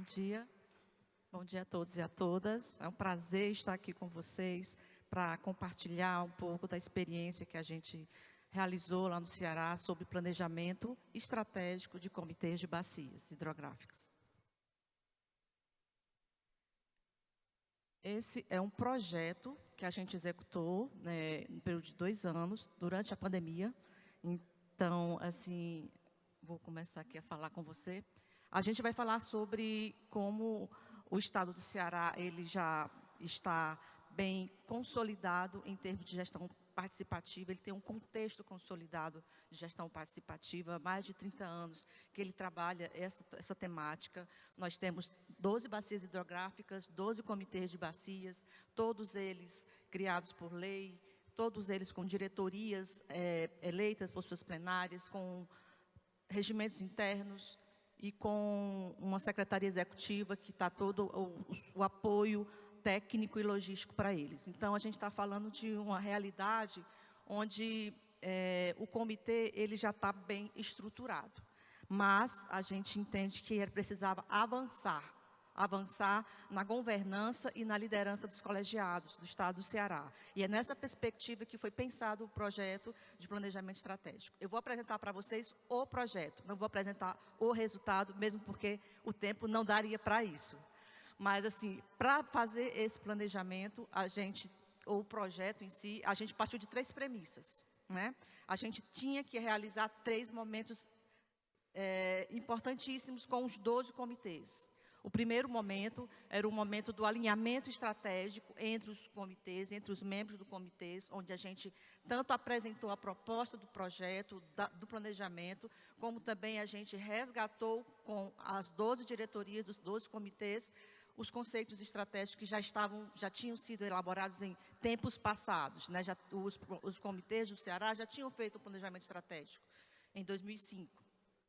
dia. Bom dia a todos e a todas. É um prazer estar aqui com vocês para compartilhar um pouco da experiência que a gente realizou lá no Ceará sobre planejamento estratégico de comitês de bacias hidrográficas. Esse é um projeto que a gente executou no período de 2 anos, durante a pandemia. Então, assim, vou começar aqui a falar com você. A gente vai falar sobre como o Estado do Ceará ele já está bem consolidado em termos de gestão participativa. Ele tem um contexto consolidado de gestão participativa, há mais de 30 anos que ele trabalha essa temática. Nós temos 12 bacias hidrográficas, 12 comitês de bacias, todos eles criados por lei, todos eles com diretorias eleitas por suas plenárias, com regimentos internos e com uma secretaria executiva que está todo o apoio técnico e logístico para eles. Então, a gente está falando de uma realidade onde o comitê ele já está bem estruturado. Mas a gente entende que ele precisava avançar na governança e na liderança dos colegiados do Estado do Ceará. E é nessa perspectiva que foi pensado o projeto de planejamento estratégico. Eu vou apresentar para vocês o projeto, não vou apresentar o resultado, mesmo porque o tempo não daria para isso. Mas, assim, para fazer esse planejamento, o projeto em si, a gente partiu de 3 premissas, né? A gente tinha que realizar 3 momentos importantíssimos com os 12 comitês. O primeiro momento era o momento do alinhamento estratégico entre os comitês, entre os membros do comitê, onde a gente tanto apresentou a proposta do projeto, do planejamento, como também a gente resgatou com as 12 diretorias dos 12 comitês os conceitos estratégicos que já tinham sido elaborados em tempos passados, né? Os comitês do Ceará já tinham feito o planejamento estratégico em 2005.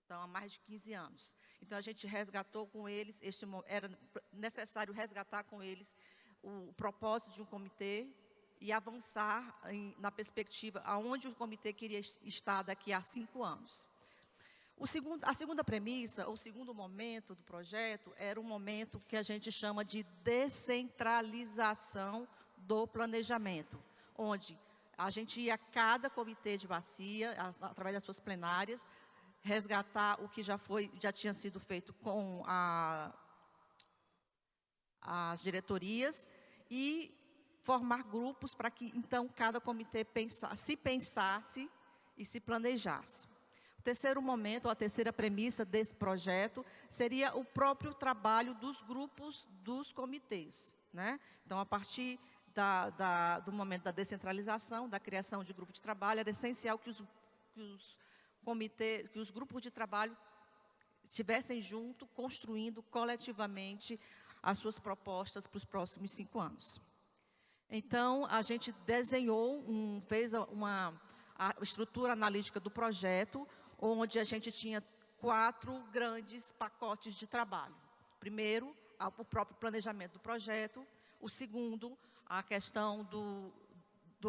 Então, há mais de 15 anos. Então, a gente resgatou com eles, era necessário resgatar com eles o propósito de um comitê e avançar na perspectiva aonde o comitê queria estar daqui a 5 anos. A segunda premissa, o segundo momento do projeto, era um momento que a gente chama de descentralização do planejamento, onde a gente ia a cada comitê de bacia, através das suas plenárias, resgatar o que já tinha sido feito com as diretorias e formar grupos para que, então, cada comitê se pensasse e se planejasse. O terceiro momento, a terceira premissa desse projeto, seria o próprio trabalho dos grupos dos comitês, né? Então, a partir do momento da descentralização, da criação de grupo de trabalho, era essencial que os grupos de trabalho estivessem juntos, construindo coletivamente as suas propostas para os próximos 5 anos. Então, a gente desenhou, fez a estrutura analítica do projeto, onde a gente tinha 4 grandes pacotes de trabalho. Primeiro, o próprio planejamento do projeto. O segundo, a questão do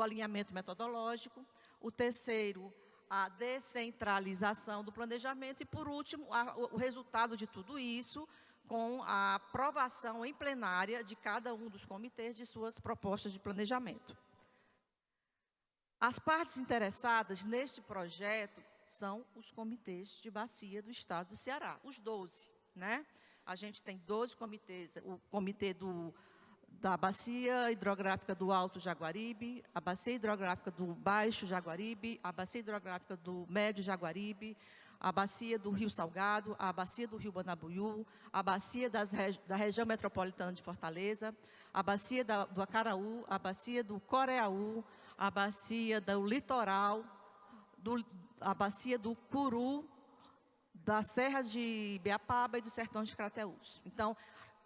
alinhamento metodológico. O terceiro, a descentralização do planejamento e, por último, o resultado de tudo isso com a aprovação em plenária de cada um dos comitês de suas propostas de planejamento. As partes interessadas neste projeto são os comitês de bacia do Estado do Ceará, os 12, né? A gente tem 12 comitês, o comitê da Bacia Hidrográfica do Alto Jaguaribe, a Bacia Hidrográfica do Baixo Jaguaribe, a Bacia Hidrográfica do Médio Jaguaribe, a Bacia do Rio Salgado, a Bacia do Rio Banabuiú, a Bacia da Região Metropolitana de Fortaleza, a Bacia do Acaraú, a Bacia do Coreaú, a Bacia do Litoral, a Bacia do Curu, da Serra de Ibiapaba e do Sertão de Crateús. Então,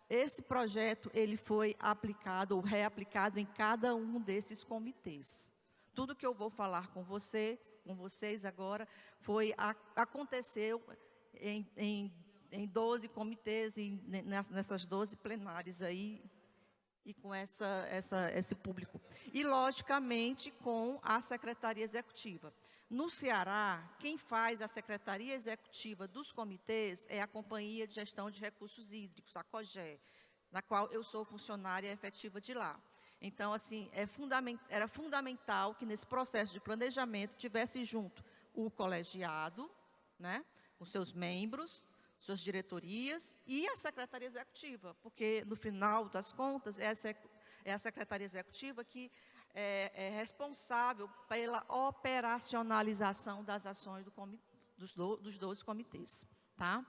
esse projeto ele foi aplicado ou reaplicado em cada um desses comitês. Tudo que eu vou falar com vocês agora, aconteceu em 12 comitês, nessas 12 plenárias aí, e com esse público. E, logicamente, com a Secretaria Executiva. No Ceará, quem faz a Secretaria Executiva dos comitês é a Companhia de Gestão de Recursos Hídricos, a COGE, na qual eu sou funcionária efetiva de lá. Então, assim, era fundamental que nesse processo de planejamento tivesse junto o colegiado, né, com seus membros, suas diretorias e a Secretaria Executiva, porque, no final das contas, é a Secretaria Executiva que é responsável pela operacionalização das ações dos 12 comitês. Tá?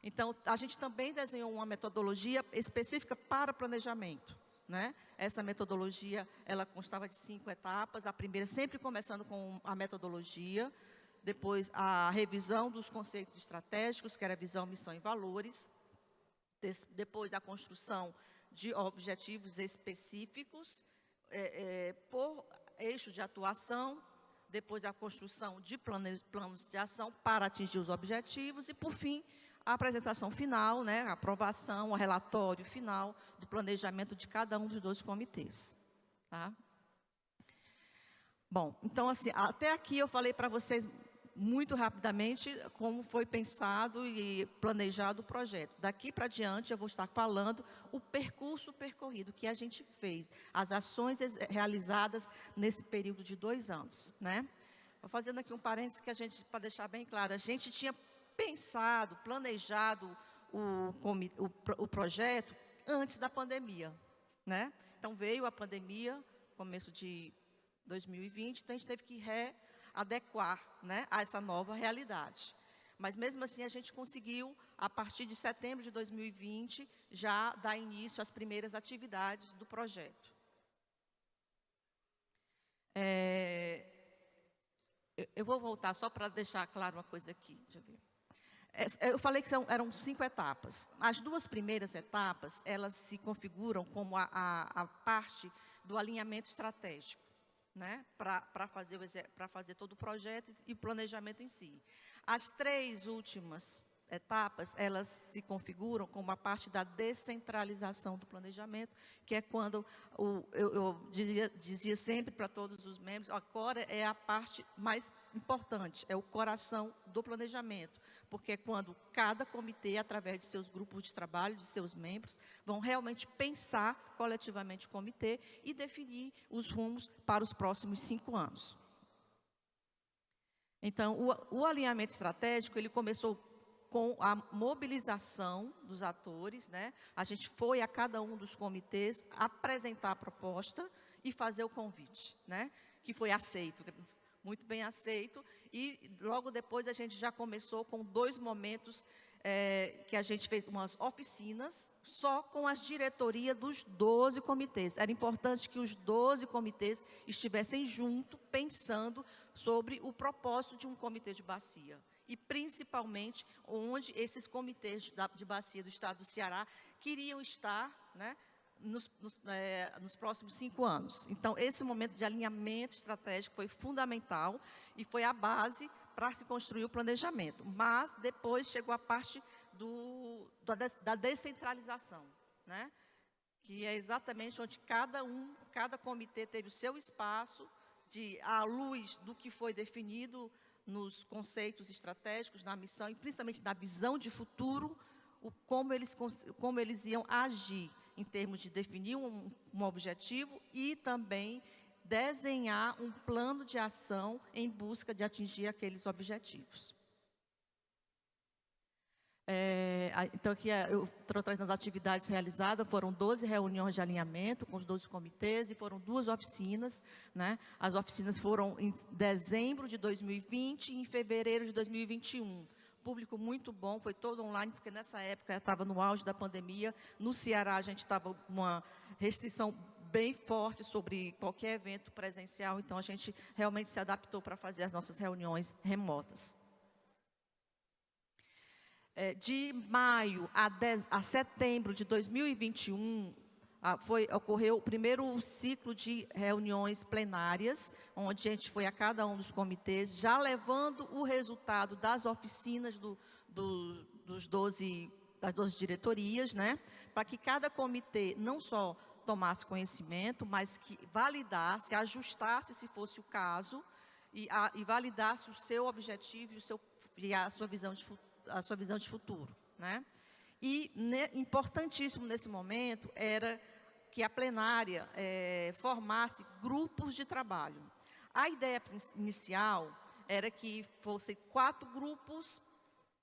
Então, a gente também desenhou uma metodologia específica para planejamento. Né? Essa metodologia, ela constava de 5 etapas, a primeira sempre começando com a metodologia, depois a revisão dos conceitos estratégicos, que era visão, missão e valores, depois a construção de objetivos específicos, por eixo de atuação, depois a construção de planos de ação para atingir os objetivos e, por fim, a apresentação final, né, a aprovação, o relatório final do planejamento de cada um dos 12 comitês. Tá? Bom, então, assim, até aqui eu falei para vocês muito rapidamente como foi pensado e planejado o projeto. Daqui para diante eu vou estar falando o percurso percorrido que a gente fez, as ações realizadas nesse período de 2 anos. Né? Vou fazendo aqui um parênteses que a gente, para deixar bem claro, a gente tinha pensado, planejado o projeto antes da pandemia. Né? Então veio a pandemia, começo de 2020, então a gente teve que readequar, né, a essa nova realidade. Mas mesmo assim a gente conseguiu, a partir de setembro de 2020, já dar início às primeiras atividades do projeto. Eu vou voltar só para deixar claro uma coisa aqui, deixa eu ver. Eu falei que eram 5 etapas. As 2 primeiras etapas, elas se configuram como a parte do alinhamento estratégico, né, para fazer todo o projeto e o planejamento em si. As 3 últimas etapas, elas se configuram como a parte da descentralização do planejamento, que é quando eu dizia sempre para todos os membros, agora é a parte mais importante, é o coração do planejamento, porque é quando cada comitê, através de seus grupos de trabalho, de seus membros, vão realmente pensar coletivamente o comitê e definir os rumos para os próximos 5 anos. Então, o alinhamento estratégico, ele começou com a mobilização dos atores, né? A gente foi a cada um dos comitês apresentar a proposta e fazer o convite, né? Que foi aceito, muito bem aceito, e logo depois a gente já começou com 2 momentos que a gente fez umas oficinas só com as diretorias dos 12 comitês. Era importante que os 12 comitês estivessem juntos, pensando sobre o propósito de um comitê de bacia. E, principalmente, onde esses comitês de bacia do estado do Ceará queriam estar, né, nos próximos 5 anos. Então, esse momento de alinhamento estratégico foi fundamental e foi a base para se construir o planejamento. Mas, depois, chegou a parte da descentralização, né, que é exatamente onde cada comitê teve o seu espaço, à luz do que foi definido nos conceitos estratégicos, na missão e principalmente na visão de futuro, como eles iam agir em termos de definir um objetivo e também desenhar um plano de ação em busca de atingir aqueles objetivos. Então, aqui eu estou trazendo as atividades realizadas, foram 12 reuniões de alinhamento com os 12 comitês e foram 2 oficinas, né? As oficinas foram em dezembro de 2020 e em fevereiro de 2021. Público muito bom, foi todo online, porque nessa época estava no auge da pandemia. No Ceará, a gente estava com uma restrição bem forte sobre qualquer evento presencial, então a gente realmente se adaptou para fazer as nossas reuniões remotas. De maio a setembro de 2021, ocorreu o primeiro ciclo de reuniões plenárias, onde a gente foi a cada um dos comitês, já levando o resultado das oficinas das 12 diretorias, né, para que cada comitê não só tomasse conhecimento, mas que validasse, ajustasse, se fosse o caso, e validasse o seu objetivo e a sua visão de futuro, né? E importantíssimo nesse momento era que a plenária formasse grupos de trabalho. A ideia inicial era que fossem 4 grupos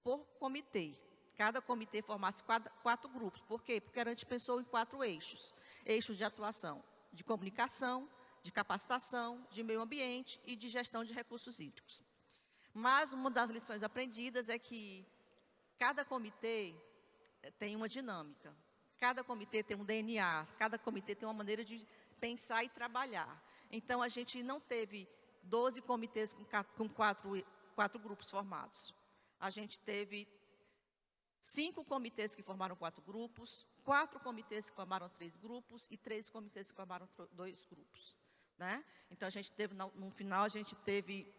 por comitê. Cada comitê formasse 4 grupos. Por quê? Porque a gente pensou em 4 eixos. Eixos de atuação, de comunicação, de capacitação, de meio ambiente e de gestão de recursos hídricos. Mas uma das lições aprendidas é que cada comitê tem uma dinâmica. Cada comitê tem um DNA, cada comitê tem uma maneira de pensar e trabalhar. Então, a gente não teve 12 comitês com 4 grupos formados. A gente teve 5 comitês que formaram 4 grupos, 4 comitês que formaram 3 grupos e 3 comitês que formaram 2 grupos, né? Então, a gente teve, no final, a gente teve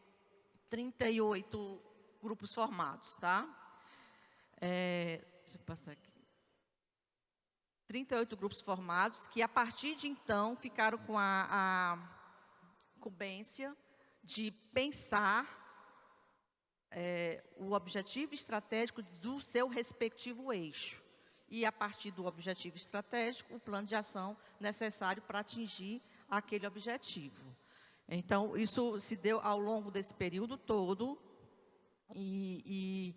38 grupos formados, tá? Deixa eu passar aqui. 38 grupos formados, que a partir de então ficaram com a incumbência de pensar o objetivo estratégico do seu respectivo eixo. E a partir do objetivo estratégico, o plano de ação necessário para atingir aquele objetivo. Então, isso se deu ao longo desse período todo e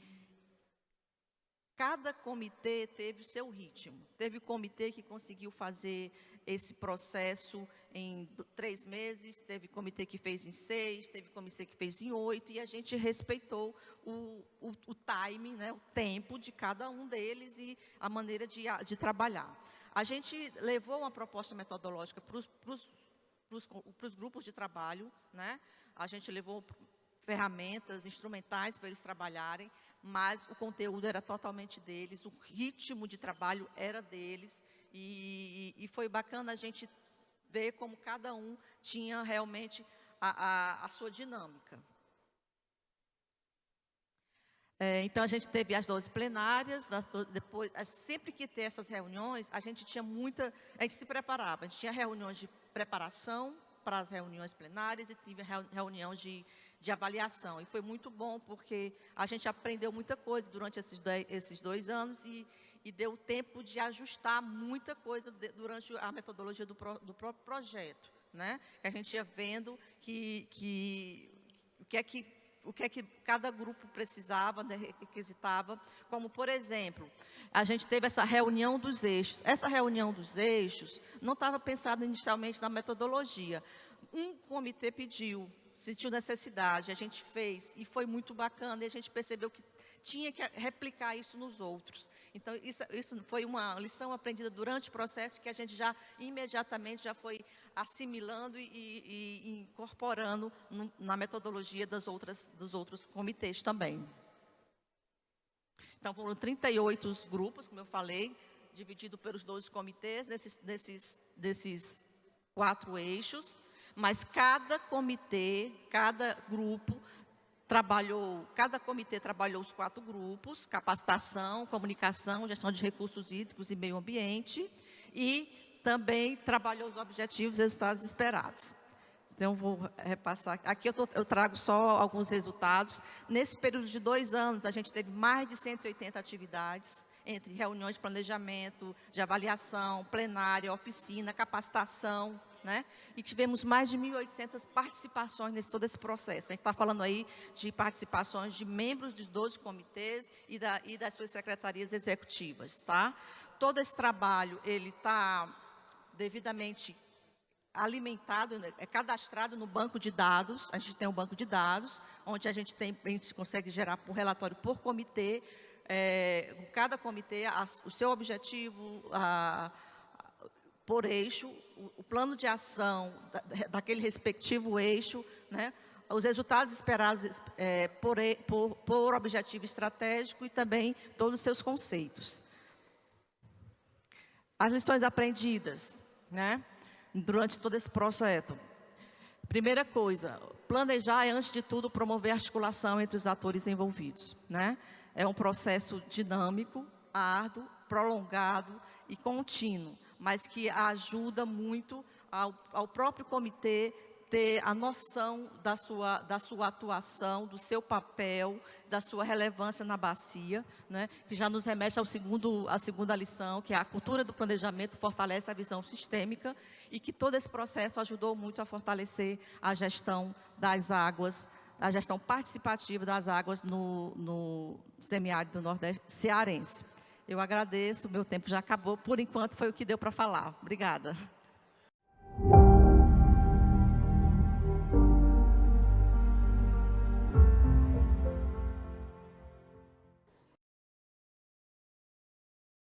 cada comitê teve o seu ritmo. Teve comitê que conseguiu fazer esse processo em 3 meses, teve comitê que fez em 6, teve comitê que fez em 8, e a gente respeitou o time, né, o tempo de cada um deles e a maneira de trabalhar. A gente levou uma proposta metodológica para os grupos de trabalho, né? A gente levou ferramentas, instrumentais para eles trabalharem, mas o conteúdo era totalmente deles, o ritmo de trabalho era deles, e foi bacana a gente ver como cada um tinha realmente a sua dinâmica. Então, a gente teve as 12 plenárias, depois, sempre que ter essas reuniões, a gente se preparava, a gente tinha reuniões de preparação para as reuniões plenárias e tive reunião de avaliação. E foi muito bom, porque a gente aprendeu muita coisa durante esses 2 anos e deu tempo de ajustar muita coisa durante a metodologia do próprio projeto, né? Que a gente ia vendo o que é que cada grupo precisava, né, requisitava, como, por exemplo, a gente teve essa reunião dos eixos. Essa reunião dos eixos não estava pensada inicialmente na metodologia. Um comitê pediu, sentiu necessidade, a gente fez, e foi muito bacana, e a gente percebeu que tinha que replicar isso nos outros. Então, isso foi uma lição aprendida durante o processo, que a gente já imediatamente já foi assimilando e incorporando na metodologia dos outros comitês também. Então, foram 38 grupos, como eu falei, dividido pelos 12 comitês, desses 4 eixos, mas cada comitê, cada grupo, cada comitê trabalhou os 4 grupos: capacitação, comunicação, gestão de recursos hídricos e meio ambiente, e também trabalhou os objetivos e resultados esperados. Então, vou repassar. Aqui eu trago só alguns resultados. Nesse período de 2 anos, a gente teve mais de 180 atividades, entre reuniões de planejamento, de avaliação, plenária, oficina, capacitação, né? E tivemos mais de 1.800 participações nesse todo esse processo. A gente está falando aí de participações de membros dos 12 comitês e das suas secretarias executivas, tá? Todo esse trabalho, ele está devidamente alimentado, cadastrado no banco de dados. A gente tem um banco de dados, onde a gente consegue gerar um relatório por comitê, cada comitê, o seu objetivo, por eixo, o plano de ação daquele respectivo eixo, né? Os resultados esperados por objetivo estratégico e também todos os seus conceitos. As lições aprendidas, né, durante todo esse projeto. Primeira coisa, planejar é, antes de tudo, promover a articulação entre os atores envolvidos, né? É um processo dinâmico, árduo, prolongado e contínuo. mas que ajuda muito ao próprio comitê ter a noção da sua atuação, do seu papel, da sua relevância na bacia, né, que já nos remete à segunda lição, que é a cultura do planejamento fortalece a visão sistêmica, e que todo esse processo ajudou muito a fortalecer a gestão das águas, a gestão participativa das águas no semiárido nordeste cearense. Eu agradeço, meu tempo já acabou, por enquanto foi o que deu para falar. Obrigada.